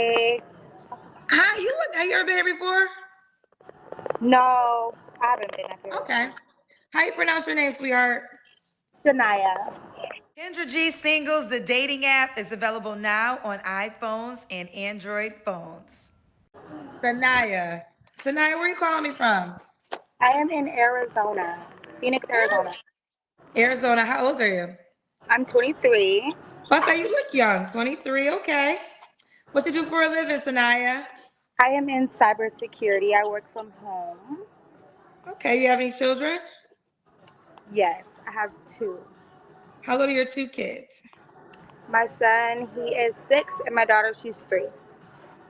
Hey. Hi, have you ever been here before? No, I haven't been up here. Okay. How you pronounce your name, sweetheart? Shania. Kendra G Singles, the dating app, is available now on iPhones and Android phones. Sanaya. Sanaya, where you calling me from? I am in Arizona, Phoenix, Arizona. Arizona. How old are you? I'm 23. I say you look young. 23. Okay. What you do for a living, Sanaya? I am in cybersecurity. I work from home. Okay. You have any children? Yes, I have two. How old are your two kids? My son, he is 6, and my daughter, she's 3.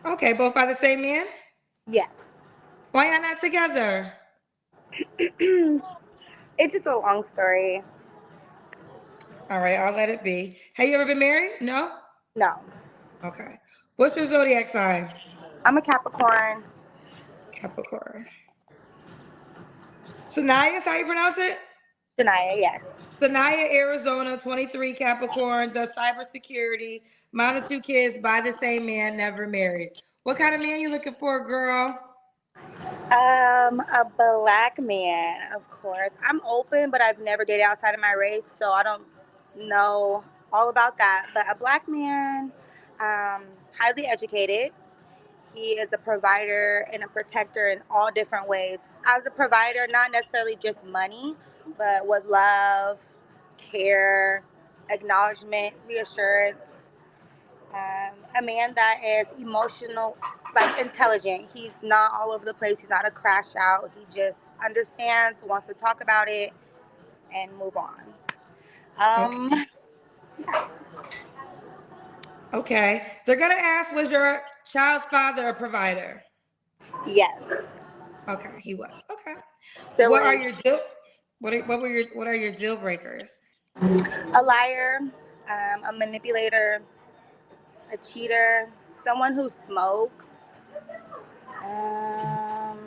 Okay. Both by the same man? Yes. Why y'all not together? It's just a long story. All right. I'll let it be. Have you ever been married? No? No. Okay. What's your zodiac sign? I'm a Capricorn. Capricorn. Sanaya is how you pronounce it? Shania, yes. Sanaya, Arizona, 23, Capricorn, does cybersecurity, mom of two kids by the same man, never married. What kind of man you looking for, girl? A black man, of course. I'm open, but I've never dated outside of my race, so I don't know all about that. But a black man, highly educated. He is a provider and a protector in all different ways. As a provider, not necessarily just money, but with love, care, acknowledgement, reassurance, a man that is emotional, like intelligent. He's not all over the place. He's not a crash out. He just understands, wants to talk about it, and move on. Okay. Um, Okay. They're gonna ask, was your child's father a provider? yes, Okay, he was. Okay. still What are is. your deal? What are your deal breakers? A liar, a manipulator, a cheater, someone who smokes. Um,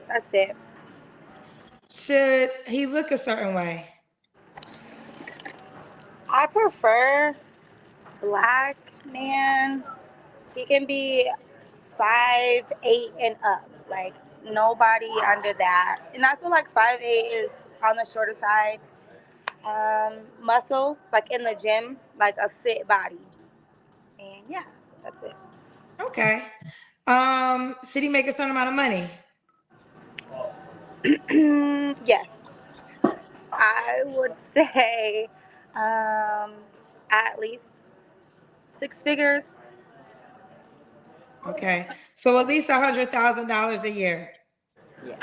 that's it. Should he look a certain way? I prefer black man. He can be 5'8" and up. Like nobody under that. And I feel like 5'8" is on the shorter side. Muscles, like in the gym, like a fit body. And yeah, that's Okay. Should he make a certain amount of money? it. Yes, I would say at least 6 figures. Okay. So at least $100,000 a year. Yeah.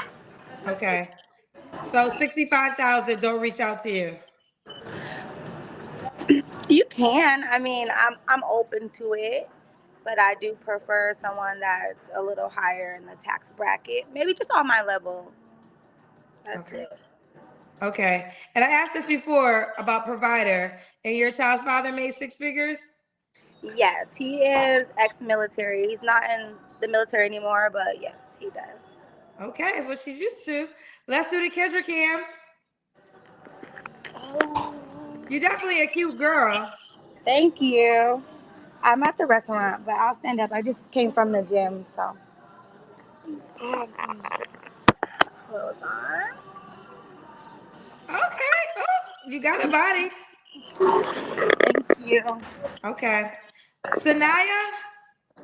Okay. So 65,000 don't reach out to you. You can. I mean, I'm open to it, but I do prefer someone that's a little higher in the tax bracket. Maybe just on my level. That's Okay. it. Okay. And I asked this before about provider, and your child's father made six figures? Yes, he is ex-military. He's not in the military anymore, but yes, he does. Okay, it's what she's used to. Let's do the Kendra Cam. Oh, You're definitely a cute girl. thank you. I'm at the restaurant, but I'll stand up. I just came from the gym, so I have some clothes on. Okay. Oh, you got a body. Thank you. Okay. Sanaya?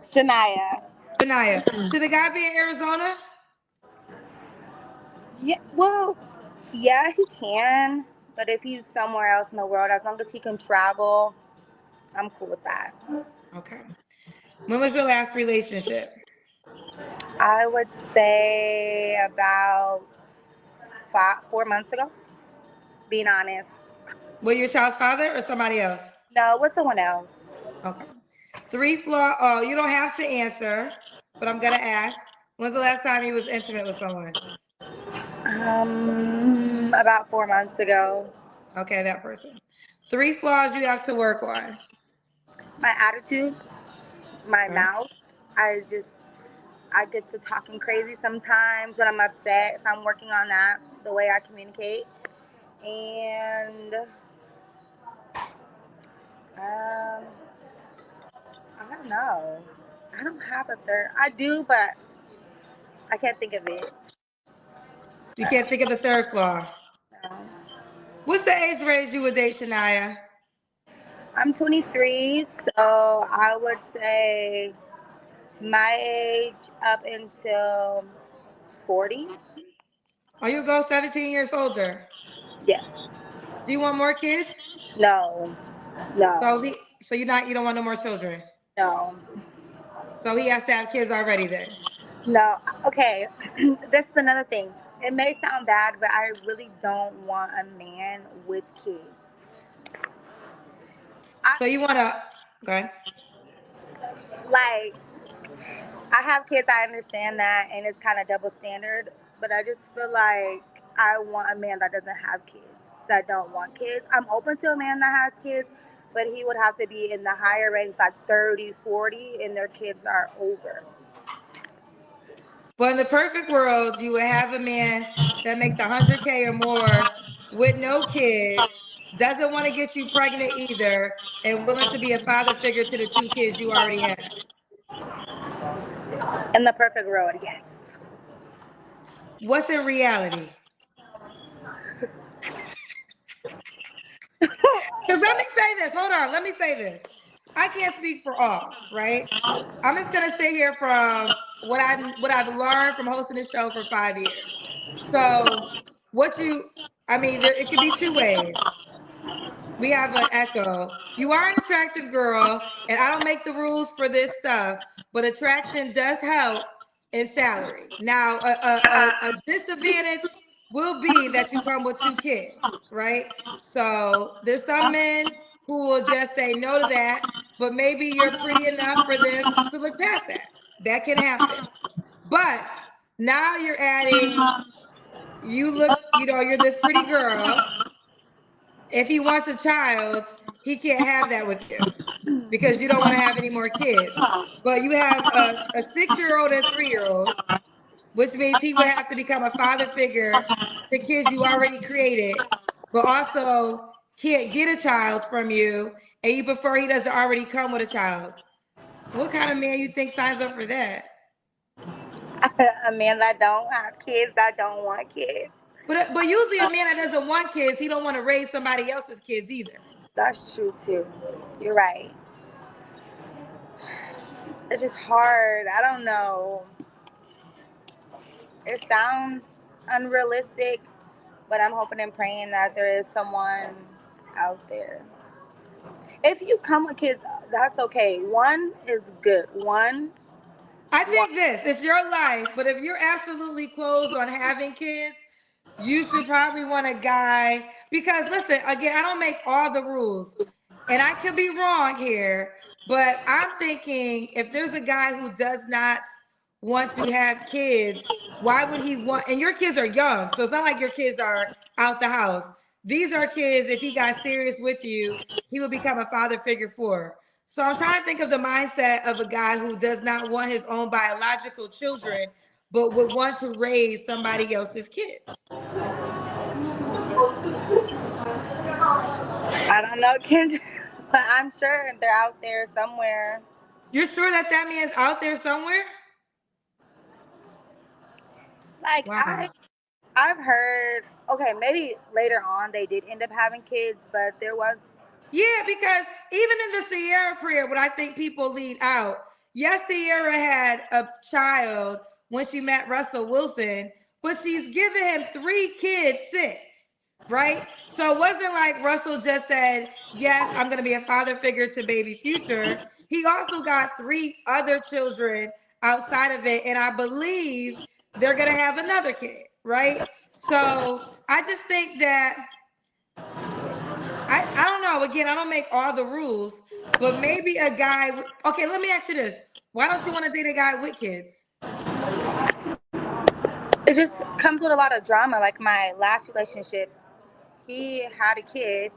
Shania. Sanaya. Should the guy be in Arizona? Yeah, well, yeah, he can. But if he's somewhere else in the world, as long as he can travel, I'm cool with that. Okay. When was your last relationship? I would say about 4 months ago, being honest. With your child's father or somebody else? No, with someone else. Okay. Three flaw. Oh, you don't have to answer, but I'm gonna ask. When's the last time you was intimate with someone? About 4 months ago. Okay, that person. Three flaws you have to work on. My attitude, my Okay. mouth, I get to talking crazy sometimes when I'm upset, so I'm working on that, the way I communicate. And um, I don't know. I don't have a third. I do, but I can't think of it. You can't think of the third flaw. No. What's the age range you would date, Shania? I'm 23, so I would say my age up until 40. Are you go 17 years older? Yes. Do you want more kids? No. So No. you don't want no more children. No. So he has to have kids already then. No. Okay. This is another thing. It may sound bad, but I really don't want a man with kids. So you want to go ahead. Like, I have kids, I understand that, and it's kind of double standard, but I just feel like I want a man that doesn't have kids, that don't want kids. I'm open to a man that has kids, but he would have to be in the higher range, like 30, 40, and their kids are over. But in the perfect world, you would have a man that makes 100K or more with no kids, doesn't want to get you pregnant either, and willing to be a father figure to the 2 kids you already have. In the perfect world, yes. What's in reality? Because let me say this. Hold on. Let me say this. I can't speak for all, right? I'm just gonna sit here from what I've learned from hosting this show for 5 years. So it could be two ways. We have an echo. You are an attractive girl, and I don't make the rules for this stuff, but attraction does help in salary. Now, a disadvantage will be that you come with 2 kids, right? So there's some men who will just say no to that, but maybe you're pretty enough for them to look past that. That can happen. But now you're adding, you're this pretty girl. If he wants a child, he can't have that with you because you don't want to have any more kids. But you have a 6-year-old and 3-year-old, which means he would have to become a father figure to kids you already created, but also can't get a child from you, and you prefer he doesn't already come with a child. What kind of man you think signs up for that? A man that don't have kids, that don't want kids. But usually a man that doesn't want kids, he don't want to raise somebody else's kids either. That's true too. You're right. It's just hard. I don't know. It sounds unrealistic, but I'm hoping and praying that there is someone out there. If you come with kids, that's okay. One is good. I think this, it's your life, but if you're absolutely closed on having kids, you should probably want a guy, because listen, again, I don't make all the rules, and I could be wrong here, but I'm thinking if there's a guy who does not want to have kids, why would he want, and your kids are young, so it's not like your kids are out the house. These are kids, if he got serious with you, he would become a father figure for. So I'm trying to think of the mindset of a guy who does not want his own biological children, but would want to raise somebody else's kids. I don't know, Kendra, but I'm sure they're out there somewhere. You're sure that man's out there somewhere? Like, wow. I've heard, okay, maybe later on they did end up having kids, but there was. Yeah, because even in the Ciara prayer, what I think people leave out, yes, Ciara had a child when she met Russell Wilson, but she's given him 3 kids since, right? So it wasn't like Russell just said, yes, I'm going to be a father figure to baby Future. He also got 3 other children outside of it, and I believe they're going to have another kid, right? So I just think that I don't know. Again, I don't make all the rules, but maybe a guy. Okay, let me ask you this: why don't you want to date a guy with kids? It just comes with a lot of drama. Like my last relationship, he had a kid.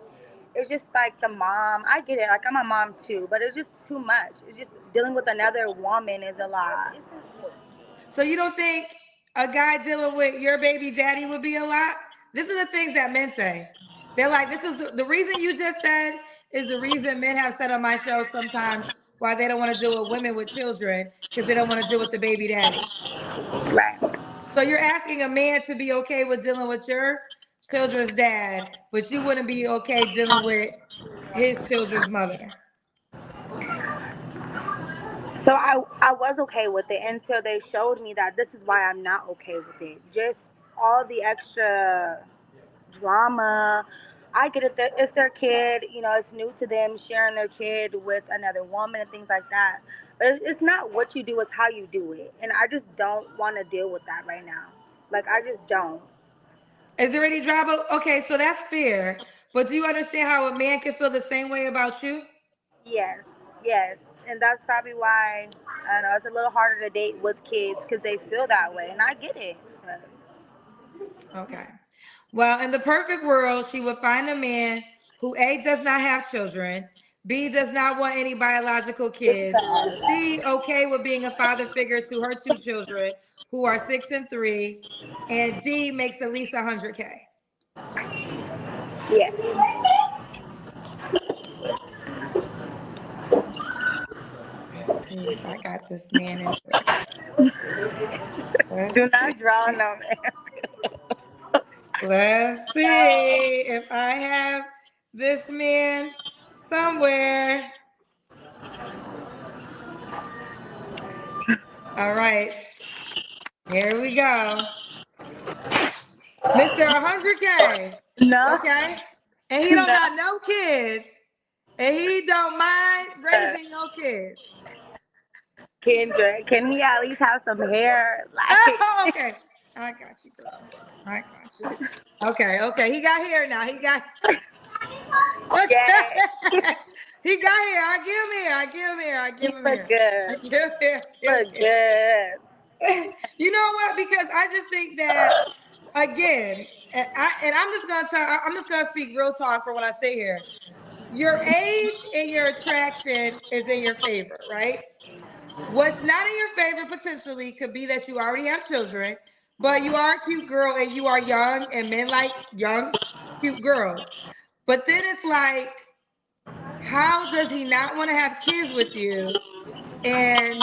It's just like the mom. I get it. Like I'm a mom too, but it's just too much. It's just dealing with another woman is a lot. So you don't think a guy dealing with your baby daddy would be a lot? This is the things that men say. They're like, this is the reason you just said is the reason men have said on my show sometimes, why they don't want to deal with women with children because they don't want to deal with the baby daddy. Right. So you're asking a man to be okay with dealing with your children's dad, but you wouldn't be okay dealing with his children's mother. So I was okay with it until they showed me that this is why I'm not okay with it. Just all the extra drama. I get it. It's their kid. You know, it's new to them sharing their kid with another woman and things like that. But it's not what you do; it's how you do it. And I just don't want to deal with that right now. Like I just don't. Is there any drama? Okay, so that's fair. But do you understand how a man can feel the same way about you? Yes, yes. And that's probably why I don't know it's a little harder to date with kids because they feel that way, and I get it. But Okay. Well, in the perfect world, she would find a man who A, does not have children, B, does not want any biological kids, C, okay with being a father figure to her two children who are 6 and 3, and D, makes at least 100K. yeah. Let's see if I got this man in here. Do Let's not draw see. no man. Let's see if I have this man somewhere. All right, here we go. Mr. 100K, No. okay? And he don't got no kids, and he don't mind raising your kids. Kendra, can he at least have some hair? Like, Oh, okay. I got you, girl. I got you. Okay. He got hair now. He got okay. he got hair. I give him hair. I give him hair. Look good. You know what? Because I just think that again, I'm just gonna speak real talk for what I say here. Your age and your attraction is in your favor, right? What's not in your favor potentially could be that you already have children, but you are a cute girl and you are young, and men like young, cute girls. But then it's like, how does he not want to have kids with you? And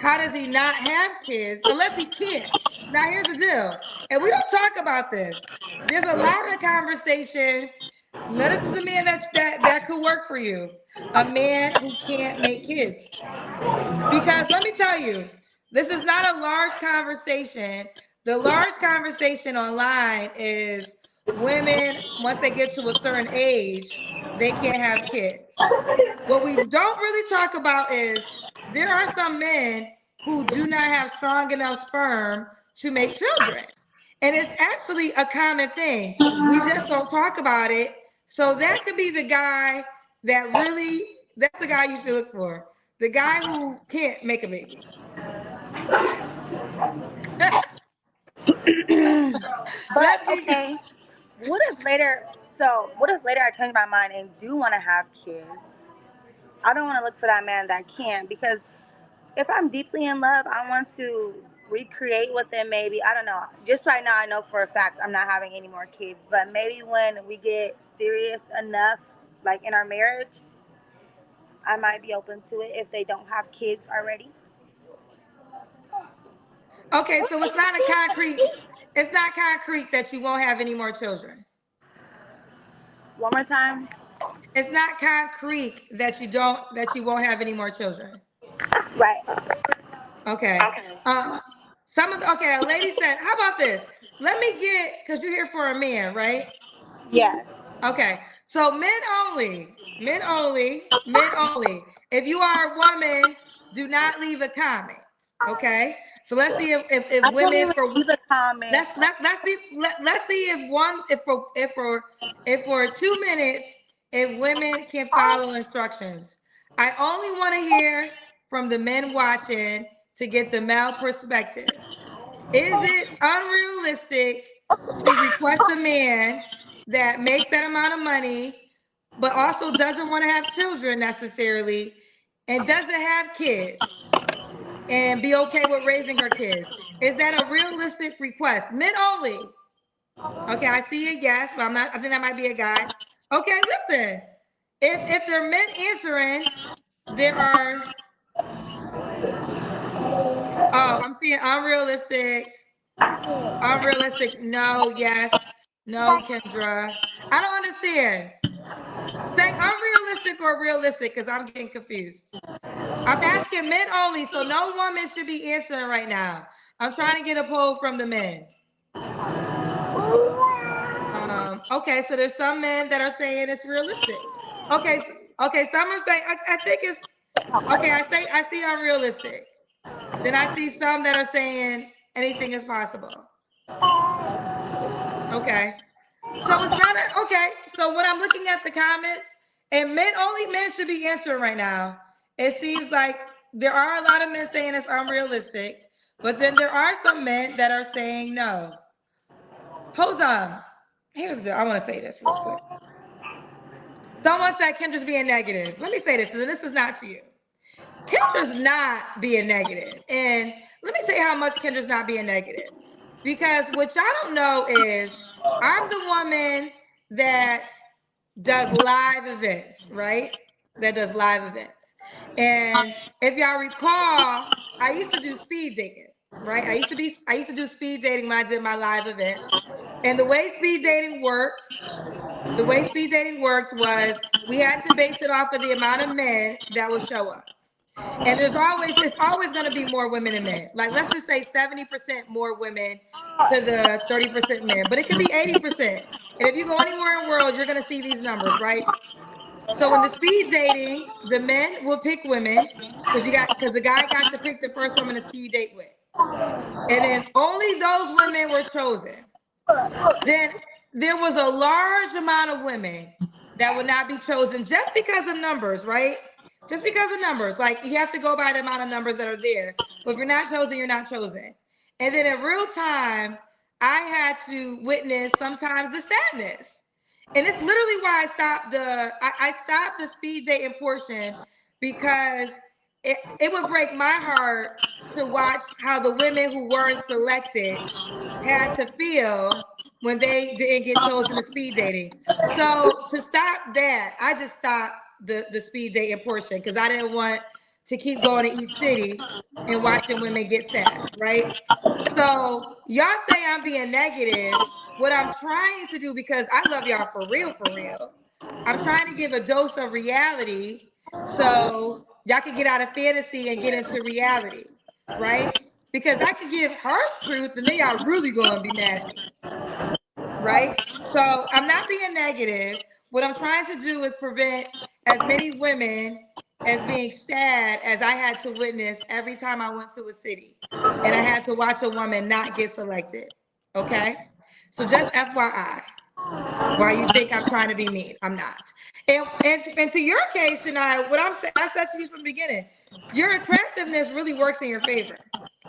how does he not have kids unless he can't? Now, here's the deal. And we don't talk about this. There's a lot of conversation. Now, this is a man that could work for you. A man who can't make kids. Because let me tell you, this is not a large conversation. The large conversation online is women, once they get to a certain age, they can't have kids. What we don't really talk about is there are some men who do not have strong enough sperm to make children. And it's actually a common thing. We just don't talk about it. So that could be the guy that really, that's the guy you should look for. The guy who can't make a baby. But okay, what if later? So what if later I change my mind and do want to have kids? I don't want to look for that man that can't, because if I'm deeply in love, I want to recreate with them. Maybe, I don't know. Just right now, I know for a fact I'm not having any more kids. But maybe when we get serious enough, like in our marriage, I might be open to it if they don't have kids already. Okay, so it's not concrete that you won't have any more children. One more time. It's not concrete that you won't have any more children. Right. Okay. A lady said, how about this? Let me get, because you're here for a man, right? Yeah. Okay. So men only. If you are a woman, do not leave a comment. Okay. So let's see if women for leave a comment. let's see if for 2 minutes if women can follow instructions. I only want to hear from the men watching to get the male perspective. Is it unrealistic to request a man that makes that amount of money, but also doesn't want to have children necessarily, and doesn't have kids, and be okay with raising her kids? Is that a realistic request? Men only. Okay, I see a yes, but I think that might be a guy. Okay, listen. If there are men answering, there are, oh, I'm seeing unrealistic, no, yes, no, Kendra. I don't understand. Say unrealistic or realistic, because I'm getting confused. I'm asking men only, so no woman should be answering right now. I'm trying to get a poll from the men. Okay, so there's some men that are saying it's realistic. Okay, some are saying I think it's okay. I see unrealistic. Then I see some that are saying anything is possible. Okay, so it's not okay. So when I'm looking at the comments, and only men should be answering right now. It seems like there are a lot of men saying it's unrealistic, but then there are some men that are saying no. Hold on. I want to say this real quick. Someone said Kendra's being negative. Let me say this, and this is not to you. Kendra's not being negative. And let me say how much Kendra's not being negative. Because what y'all don't know is I'm the woman that does live events, right? That does live events. And if y'all recall, I used to do speed dating, right? I used to do speed dating when I did my live events. And the way speed dating works was we had to base it off of the amount of men that would show up. And it's always going to be more women than men. Like, let's just say 70% more women to the 30% men, but it could be 80%. And if you go anywhere in the world, you're going to see these numbers, right? So in the speed dating, the men will pick women because the guy got to pick the first woman to speed date with. And then only those women were chosen. Then there was a large amount of women that would not be chosen just because of numbers, right? Just because of numbers. Like, you have to go by the amount of numbers that are there. But if you're not chosen, you're not chosen. And then in real time, I had to witness sometimes the sadness. And it's literally why I stopped the speed dating portion, because it would break my heart to watch how the women who weren't selected had to feel when they didn't get chosen to speed dating. So to stop that, I just stopped the speed dating portion, because I didn't want to keep going to each city and watching women get sad, right? So y'all say I'm being negative. What I'm trying to do, because I love y'all for real, I'm trying to give a dose of reality so y'all can get out of fantasy and get into reality, right? Because I could give harsh truth and then y'all really gonna be mad at me, right? So I'm not being negative. What I'm trying to do is prevent as many women as being sad as I had to witness every time I went to a city and I had to watch a woman not get selected, okay? So just FYI, why you think I'm trying to be mean, I'm not. And to your case, Shania, what I'm saying, I said to you from the beginning, your attractiveness really works in your favor.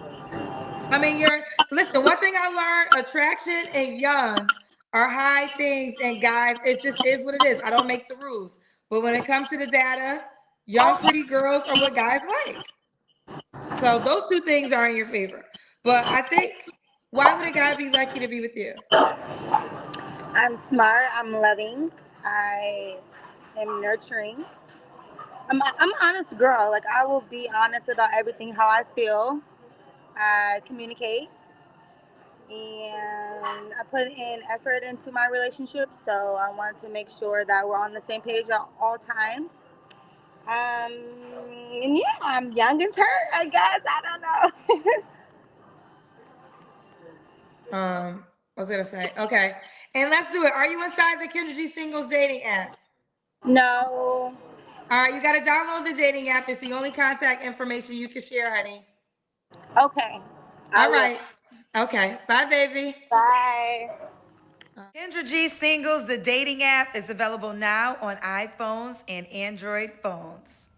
I mean, listen, one thing I learned, attraction and young are high things, and guys, it just is what it is. I don't make the rules. But when it comes to the data, young, pretty girls are what guys like. So those two things are in your favor. But I think, why would a guy be lucky to be with you? I'm smart. I'm loving. I am nurturing. I'm an honest girl. Like, I will be honest about everything, how I feel. I communicate, and I put in effort into my relationship. So I want to make sure that we're on the same page at all times. And yeah, I'm young and turned, I guess. I don't know. I was gonna say, okay. And let's do it. Are you inside the Kendra G Singles dating app? No. All right, you gotta download the dating app. It's the only contact information you can share, honey. Okay. All right. Okay. Bye, baby. Bye. Kendra G Singles, the dating app, is available now on iPhones and Android phones.